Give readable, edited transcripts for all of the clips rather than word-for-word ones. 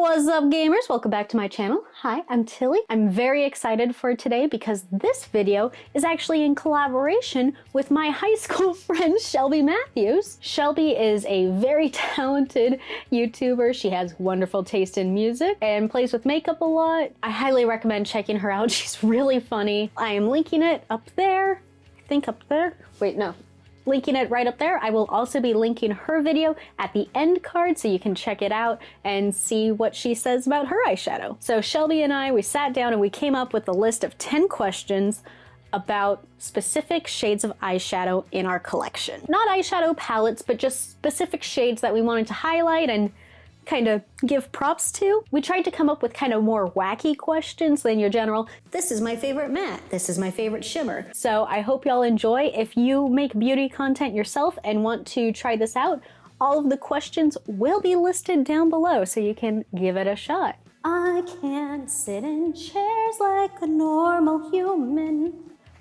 What's up, gamers? Welcome back to my channel. Hi, I'm Tilley. I'm very excited for today because this video is actually in collaboration with my high school friend Shelby Mathews. Shelby is a very talented YouTuber. She has wonderful taste in music and plays with makeup a lot. I highly recommend checking her out. She's really funny. I am linking it up there. I think up there. Wait, no. Linking it right up there. I will also be linking her video at the end card so you can check it out and see what she says about her eyeshadow. So Shelby and I, we sat down and we came up with a list of 10 questions about specific shades of eyeshadow in our collection. Not eyeshadow palettes, but just specific shades that we wanted to highlight and kind of give props to. We tried to come up with kind of more wacky questions than your general, this is my favorite matte, this is my favorite shimmer. So I hope y'all enjoy. If you make beauty content yourself and want to try this out, all of the questions will be listed down below so you can give it a shot. I can't sit in chairs like a normal human.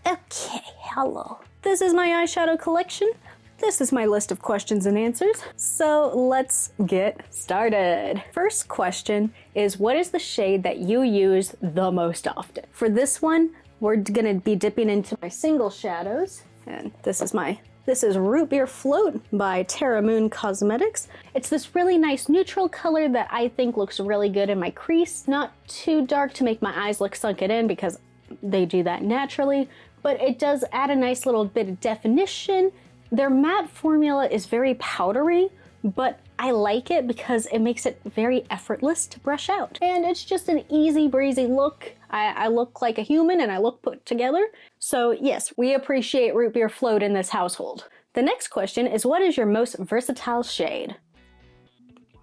Okay, hello. This is my eyeshadow collection. This is my list of questions and answers, so let's get started. First question is, what is the shade that you use the most often? For this one, we're gonna be dipping into my single shadows, and this is Root Beer Float by Terra Moon Cosmetics. It's this really nice neutral color that I think looks really good in my crease. Not too dark to make my eyes look sunken in because they do that naturally, but it does add a nice little bit of definition. Their matte formula is very powdery, but I like it because it makes it very effortless to brush out. And it's just an easy breezy look. I look like a human and I look put together. So yes, we appreciate Root Beer Float in this household. The next question is, what is your most versatile shade?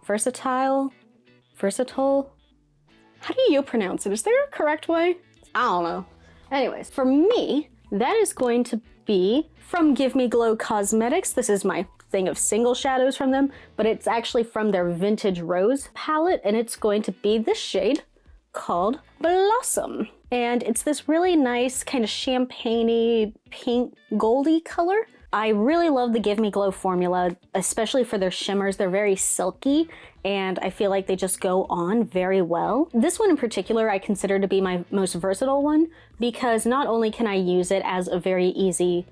Versatile? Versatile? How do you pronounce it? Is there a correct way? I don't know. Anyways, for me, that is going to be from Give Me Glow Cosmetics. This is my thing of single shadows from them, but it's actually from their Vintage Rose palette, and it's going to be this shade called Blossom. And it's this really nice kind of champagne-y, pink, goldy color. I really love the Give Me Glow formula, especially for their shimmers. They're very silky, and I feel like they just go on very well. This one in particular I consider to be my most versatile one because not only can I use it as a very easy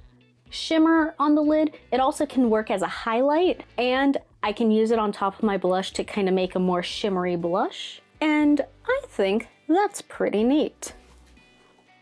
shimmer on the lid, it also can work as a highlight, and I can use it on top of my blush to kind of make a more shimmery blush. And I think that's pretty neat.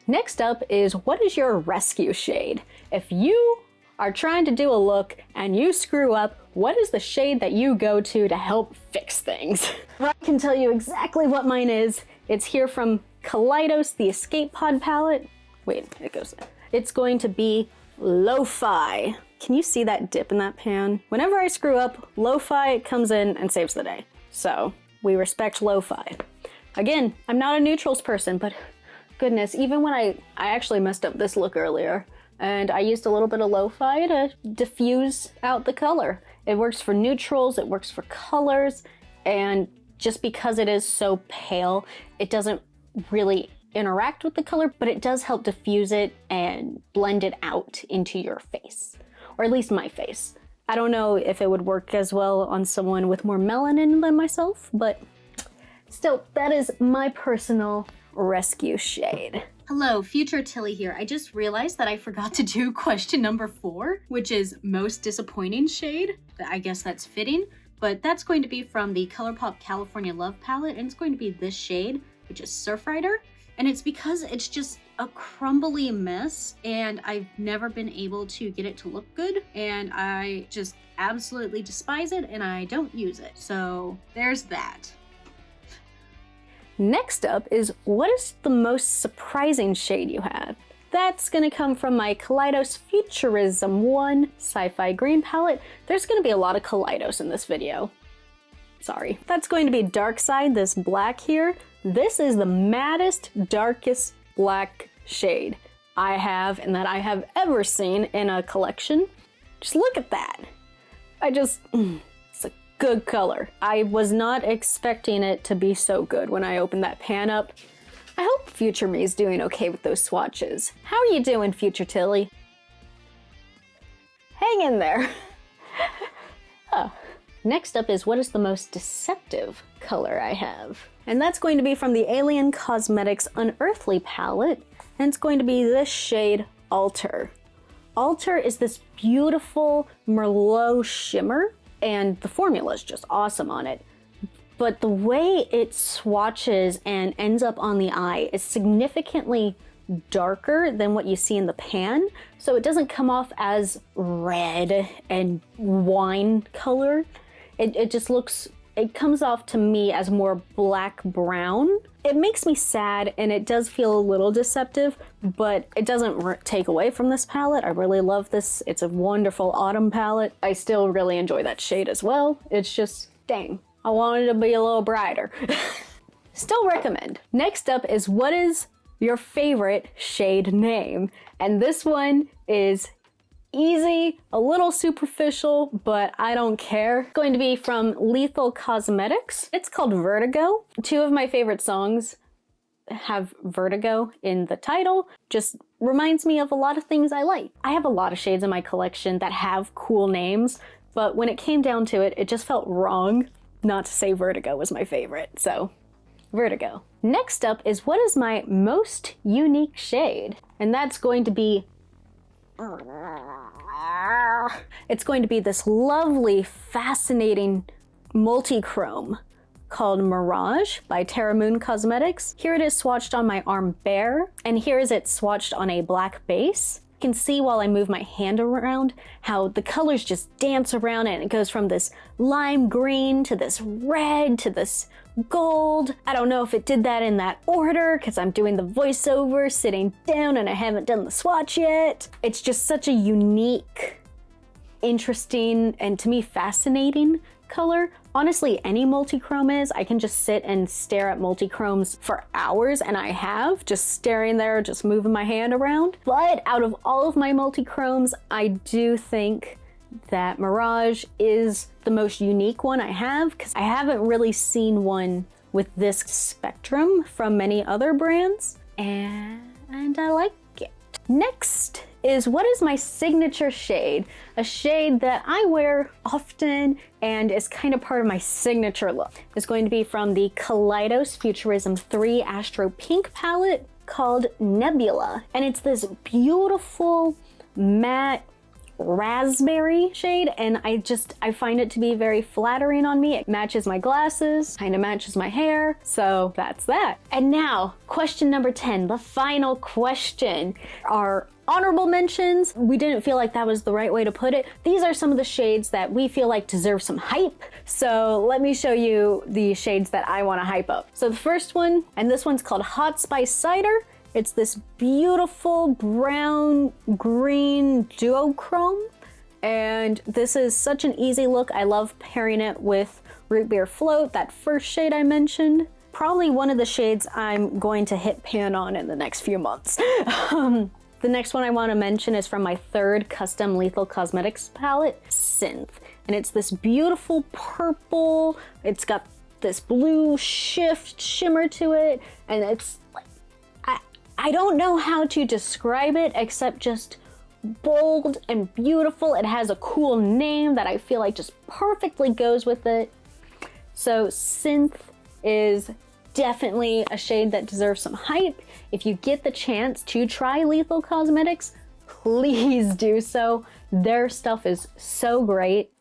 Next up is, what is your rescue shade? If you are trying to do a look and you screw up, what is the shade that you go to help fix things? I can tell you exactly what mine is. It's here from Kaleidos, the Escape Pod palette. Wait, it goes there. It's going to be Lo-Fi. Can you see that dip in that pan? Whenever I screw up, Lo-Fi comes in and saves the day. So we respect Lo-Fi. Again, I'm not a neutrals person, but goodness, even when I actually messed up this look earlier, and I used a little bit of Lo-Fi to diffuse out the color. It works for neutrals, it works for colors, and just because it is so pale, it doesn't really interact with the color, but it does help diffuse it and blend it out into your face, or at least my face. I don't know if it would work as well on someone with more melanin than myself, but still, that is my personal rescue shade. Hello, Future Tilley here. I just realized that I forgot to do question number 4, which is most disappointing shade. I guess that's fitting, but that's going to be from the ColourPop California Love palette, and it's going to be this shade, which is Surfrider. And it's because it's just a crumbly mess, and I've never been able to get it to look good, and I just absolutely despise it, and I don't use it. So there's that. Next up is, what is the most surprising shade you have? That's gonna come from my Kaleidos Futurism 1 Sci-Fi Green palette. There's gonna be a lot of Kaleidos in this video. Sorry. That's going to be Darkside, this black here. This is the maddest, darkest black shade I have and that I have ever seen in a collection. Just look at that. It's a good color. I was not expecting it to be so good when I opened that pan up. I hope Future Me is doing okay with those swatches. How are you doing, Future Tilley? Hang in there. Oh. Next up is, what is the most deceptive color I have. And that's going to be from the Alien Cosmetics Unearthly palette, and it's going to be this shade, Alter. Alter is this beautiful Merlot shimmer, and the formula is just awesome on it. But the way it swatches and ends up on the eye is significantly darker than what you see in the pan, so it doesn't come off as red and wine color. It just looks, it comes off to me as more black brown. It makes me sad and it does feel a little deceptive, but it doesn't take away from this palette. I really love this. It's a wonderful autumn palette. I still really enjoy that shade as well. It's just, dang, I wanted to be a little brighter. Still recommend. Next up is, what is your favorite shade name? And this one is easy, a little superficial, but I don't care. It's going to be from Lethal Cosmetics. It's called Vertigo. Two of my favorite songs have Vertigo in the title. Just reminds me of a lot of things I like. I have a lot of shades in my collection that have cool names, but when it came down to it, it just felt wrong not to say Vertigo was my favorite, so Vertigo. Next up is, what is my most unique shade? And that's going to be, it's going to be this lovely, fascinating multi-chrome called Mirage by Terra Cosmetics. Here it is swatched on my arm bare, and here is it swatched on a black base. You can see while I move my hand around how the colors just dance around, and it goes from this lime green to this red to this gold. I don't know if it did that in that order because I'm doing the voiceover sitting down and I haven't done the swatch yet. It's just such a unique, interesting, and to me fascinating color. Honestly, any multi-chrome is. I can just sit and stare at multi-chromes for hours, and I have, just staring there, just moving my hand around. But out of all of my multi-chromes, I do think that Mirage is the most unique one I have, because I haven't really seen one with this spectrum from many other brands, and I like it. Next is, what is my signature shade? A shade that I wear often and is kind of part of my signature look. It's going to be from the Kaleidos Futurism 3 Astro-Pink palette called Nebula, and it's this beautiful matte raspberry shade, and I find it to be very flattering on me. It matches my glasses, kind of matches my hair, so that's that. And now, question number 10, the final question. Our honorable mentions, we didn't feel like that was the right way to put it. These are some of the shades that we feel like deserve some hype, so let me show you the shades that I want to hype up. So the first one, and this one's called Hot Spice Cider. It's this beautiful brown-green duochrome, and this is such an easy look. I love pairing it with Root Beer Float, that first shade I mentioned. Probably one of the shades I'm going to hit pan on in the next few months. The next one I want to mention is from my third custom Lethal Cosmetics palette, Synth. And it's this beautiful purple, it's got this blue shimmer to it, and it's like, I don't know how to describe it except just bold and beautiful. It has a cool name that I feel like just perfectly goes with it. So Synth is definitely a shade that deserves some hype. If you get the chance to try Lethal Cosmetics, please do so. Their stuff is so great.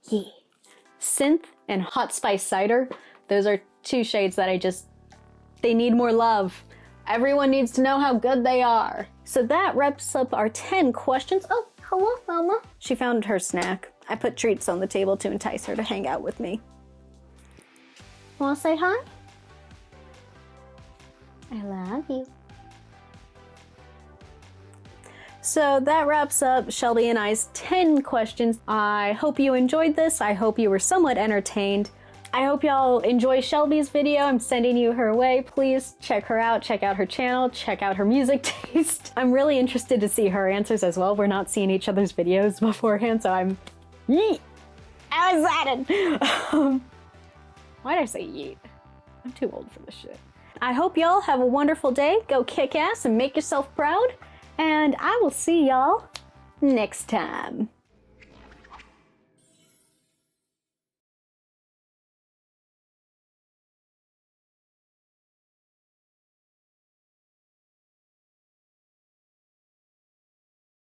Yeah. Synth and Hot Spice Cider, those are two shades that they need more love. Everyone needs to know how good they are. So that wraps up our 10 questions. Oh, hello, Mama. She found her snack. I put treats on the table to entice her to hang out with me. Wanna say hi? I love you. So that wraps up Shelby and I's 10 questions. I hope you enjoyed this. I hope you were somewhat entertained. I hope y'all enjoy Shelby's video. I'm sending you her way. Please check her out, check out her channel, check out her music taste. I'm really interested to see her answers as well. We're not seeing each other's videos beforehand, so I'm yeet. I'm excited. Why did I say yeet? I'm too old for this shit. I hope y'all have a wonderful day. Go kick ass and make yourself proud. And I will see y'all next time.